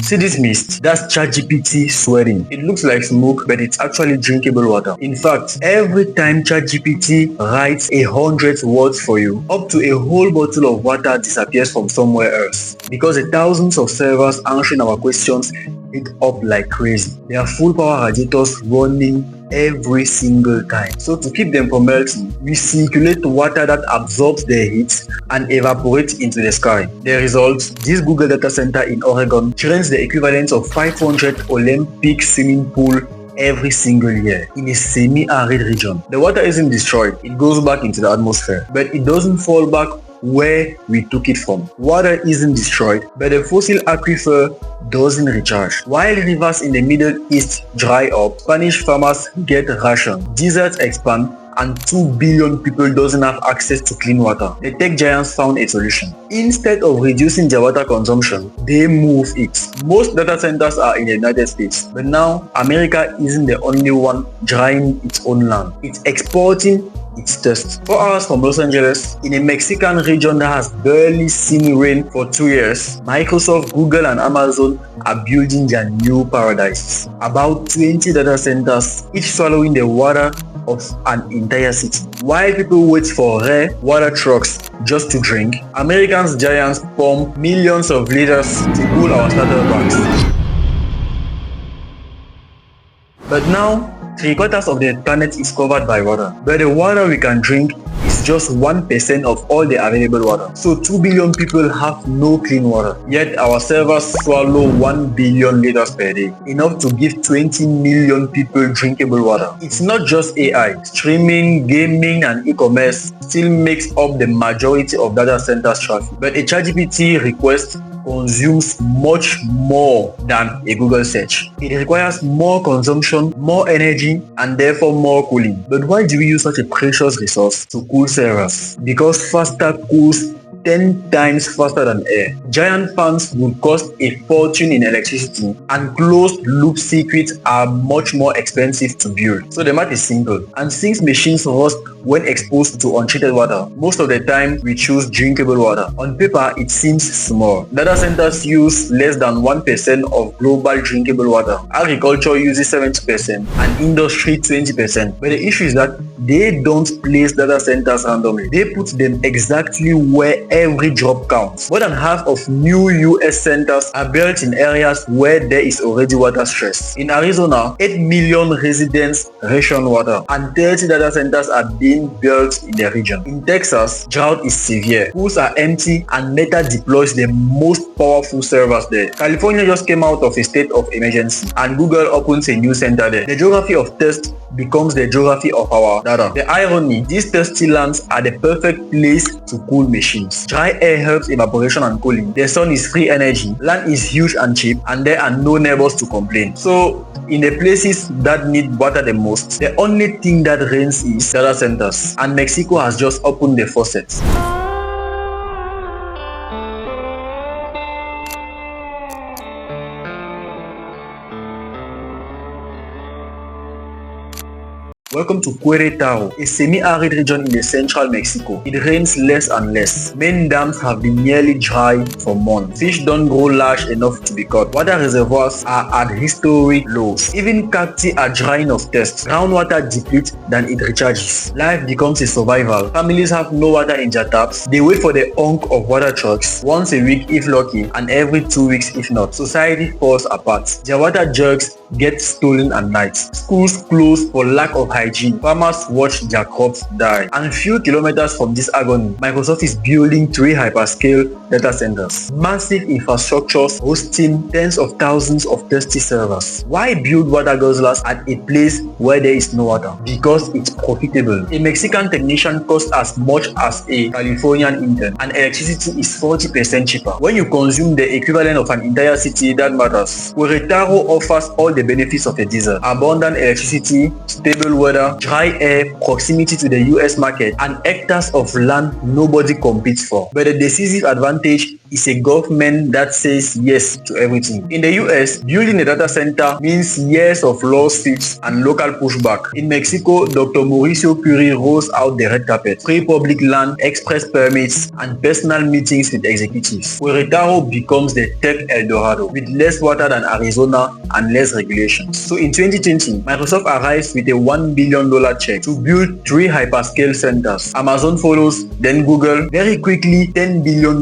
See this mist? That's ChatGPT sweating. It looks like smoke, but it's actually drinkable water. In fact, every time ChatGPT writes 100 words for you, up to a whole bottle of water disappears from somewhere else. Because the thousands of servers answering our questions heat up like crazy. They are full power radiators running every single time. So to keep them from melting, we circulate water that absorbs the heat and evaporates into the sky. The result, this Google data center in Oregon drains the equivalent of 500 Olympic swimming pool every single year in a semi-arid region. The water isn't destroyed, it goes back into the atmosphere, but it doesn't fall back where we took it from. Water isn't destroyed, but the fossil aquifer doesn't recharge. While rivers in the Middle East dry up, Spanish farmers get rationed, deserts expand, and 2 billion people doesn't have access to clean water. The tech giants found a solution. Instead of reducing their water consumption, they move it. Most data centers are in the United States, but now America isn't the only one drying its own land. It's exporting its thirst. 4 hours from Los Angeles, in a Mexican region that has barely seen rain for 2 years, Microsoft, Google and Amazon are building their new paradise. About 20 data centers, each swallowing the water of an entire city. While people wait for rare water trucks just to drink, Americans giants pump millions of liters to cool our starter banks. But now, 3/4 of the planet is covered by water, but the water we can drink is just 1% of all the available water. So 2 billion people have no clean water, yet our servers swallow 1 billion liters per day, enough to give 20 million people drinkable water. It's not just AI, streaming, gaming and e-commerce still makes up the majority of data centers traffic, but a ChatGPT request consumes much more than a Google search. It requires more consumption, more energy, and therefore more cooling. But why do we use such a precious resource to cool servers? Because faster cools 10 times faster than air. Giant fans would cost a fortune in electricity, and closed-loop circuits are much more expensive to build. So the math is simple. And since machines rust when exposed to untreated water, most of the time we choose drinkable water. On paper, it seems small. Data centers use less than 1% of global drinkable water. Agriculture uses 70% and industry 20%. But the issue is that they don't place data centers randomly. They put them exactly where every drop counts. More than half of new US centers are built in areas where there is already water stress. In Arizona, 8 million residents ration water, and 30 data centers are being built in the region. In Texas, drought is severe. Pools are empty and Meta deploys the most powerful servers there. California just came out of a state of emergency and Google opens a new center there. The geography of thirst becomes the geography of our data. The irony, these thirsty lands are the perfect place to cool machines. Dry air helps evaporation and cooling. The sun is free energy, land is huge and cheap, and there are no neighbors to complain. So, in the places that need water the most, the only thing that rains is data centers, and Mexico has just opened the faucets. Welcome to Querétaro, a semi-arid region in the central Mexico. It rains less and less. Main dams have been nearly dry for months. Fish don't grow large enough to be caught. Water reservoirs are at historic lows. Even cacti are drying of thirst. Groundwater depletes than it recharges. Life becomes a survival. Families have no water in their taps. They wait for the honk of water trucks once a week if lucky, and every 2 weeks if not. Society falls apart. Their water jugs get stolen at night. Schools close for lack of hygiene. Farmers watch their crops die. And few kilometers from this agony, Microsoft is building 3 hyperscale data centers. Massive infrastructures hosting tens of thousands of thirsty servers. Why build water guzzlers at a place where there is no water? Because it's profitable. A Mexican technician costs as much as a Californian intern, and electricity is 40% cheaper. When you consume the equivalent of an entire city, that matters. Querétaro offers all the benefits of a desert: abundant electricity, stable weather, dry air, proximity to the US market, and hectares of land nobody competes for. But the decisive advantage is a government that says yes to everything. In the US, building a data center means years of lawsuits and local pushback. In Mexico, Dr. Mauricio Curi rolls out the red carpet, free public land, express permits, and personal meetings with executives. Querétaro becomes the tech Eldorado, with less water than Arizona and less regulations. So in 2020, Microsoft arrives with a $1 billion check to build 3 hyperscale centers. Amazon follows, then Google. Very quickly, $10 billion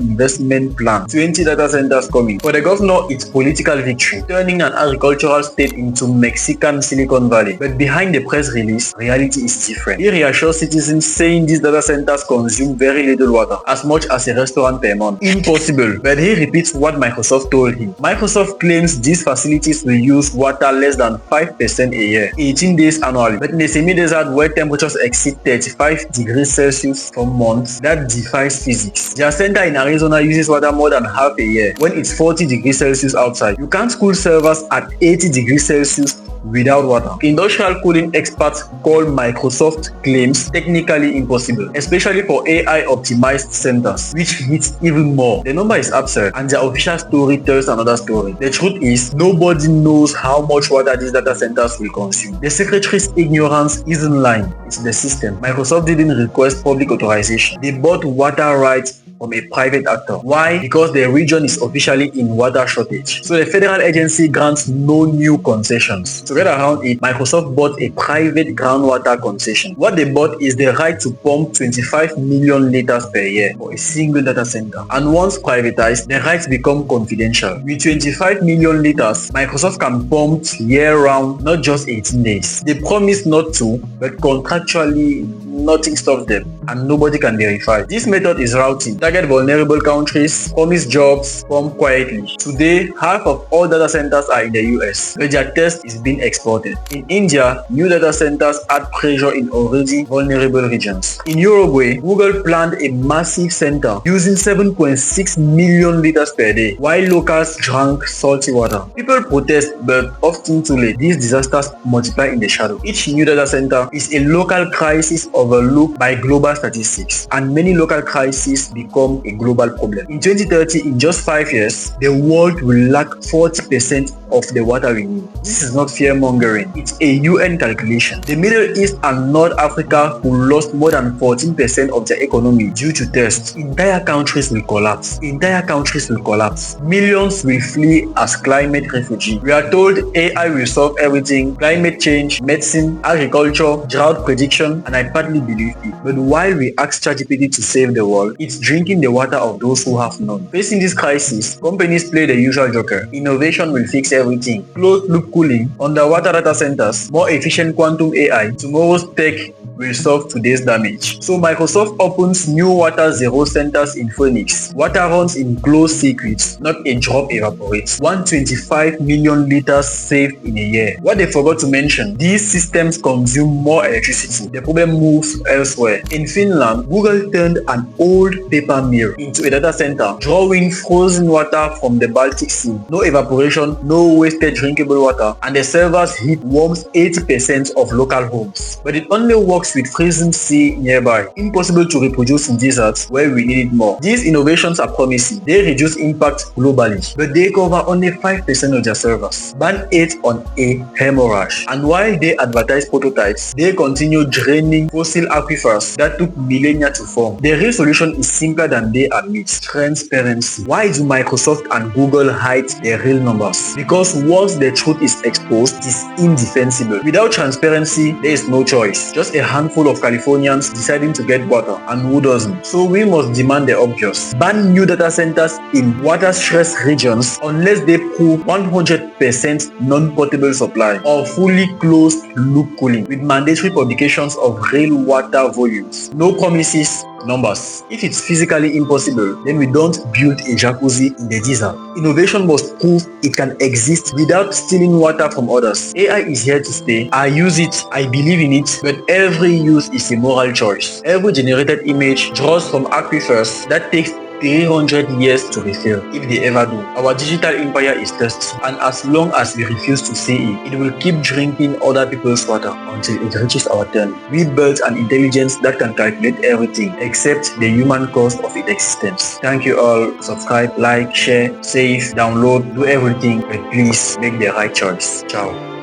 investment plan. 20 data centers coming. For the governor, it's political victory, turning an agricultural state into Mexican Silicon Valley. But behind the press release, reality is different. He reassures citizens saying these data centers consume very little water, as much as a restaurant per month. Impossible. But he repeats what Microsoft told him. Microsoft claims these facilities will use water less than 5% a year, 18 days annually. But in a semi-desert where temperatures exceed 35 degrees Celsius for months, that defies physics. Their center in Arizona uses water more than half a year when it's 40 degrees Celsius outside. You can't cool servers at 80 degrees Celsius without water. Industrial cooling experts call Microsoft claims technically impossible, especially for AI optimized centers, which hits even more. The number is absurd, and their official story tells another story. The truth is, nobody knows how much water these data centers will consume. The secretary's ignorance isn't lying, it's the system. Microsoft didn't request public authorization. They bought water rights from a private actor. Why? Because the region is officially in water shortage. So the federal agency grants no new concessions. To get around it, Microsoft bought a private groundwater concession. What they bought is the right to pump 25 million liters per year for a single data center. And once privatized, the rights become confidential. With 25 million liters, Microsoft can pump year-round, not just 18 days. They promise not to, but contractually, nothing stops them, and nobody can verify. This method is routing. Target vulnerable countries, promise jobs, pump quietly. Today, half of all data centers are in the US, where their test is being exported. In India, new data centers add pressure in already vulnerable regions. In Uruguay, Google planned a massive center using 7.6 million liters per day, while locals drank salty water. People protest, but often too late. These disasters multiply in the shadow. Each new data center is a local crisis overlooked by global statistics, and many local crises become a global problem. In 2030, in just 5 years, the world will lack 40% of the water we need. This is not fear-mongering, it's a UN calculation. The Middle East and North Africa, who lost more than 14% of their economy due to thirst, entire countries will collapse. Entire countries will collapse. Millions will flee as climate refugees. We are told AI will solve everything: climate change, medicine, agriculture, drought prediction, and I partly believe it. But while we ask ChatGPT to save the world, it's drinking the water of those who have none. Facing this crisis, companies play the usual joker. Innovation will fix everything. Closed loop cooling, underwater data centers, more efficient quantum AI. Tomorrow's tech will solve today's damage. So Microsoft opens new water zero centers in Phoenix. Water runs in closed circuits, not a drop evaporates. 125 million liters saved in a year. What they forgot to mention, these systems consume more electricity. The problem moves elsewhere. In Finland, Google turned an old paper mill into a data center, drawing frozen water from the Baltic Sea. No evaporation, no wasted drinkable water, and the server's heat warms 80% of local homes. But it only works with freezing sea nearby. Impossible to reproduce in deserts where we need it more. These innovations are promising. They reduce impact globally, but they cover only 5% of their servers. Ban 8 on a hemorrhage. And while they advertise prototypes, they continue draining fossil aquifers that took millennia to form. The real solution is simpler than they admit: transparency. Why do Microsoft and Google hide their real numbers? Because once the truth is exposed, it is indefensible. Without transparency, there is no choice. Just a handful of Californians deciding to get water, and who doesn't? So we must demand the obvious. Ban new data centers in water-stressed regions unless they prove 100% non-potable supply or fully closed loop cooling with mandatory publications of real water volumes. No promises, numbers. If it's physically impossible, then we don't build a jacuzzi in the desert. Innovation must prove it can exist without stealing water from others. AI is here to stay. I use it, I believe in it, but every use is a moral choice. Every generated image draws from aquifers that takes 300 years to refill, if they ever do. Our digital empire is thirsty, and as long as we refuse to see it, it will keep drinking other people's water until it reaches our turn. We built an intelligence that can calculate everything except the human cost of its existence. Thank you all. Subscribe, like, share, save, download, do everything, but please make the right choice. Ciao.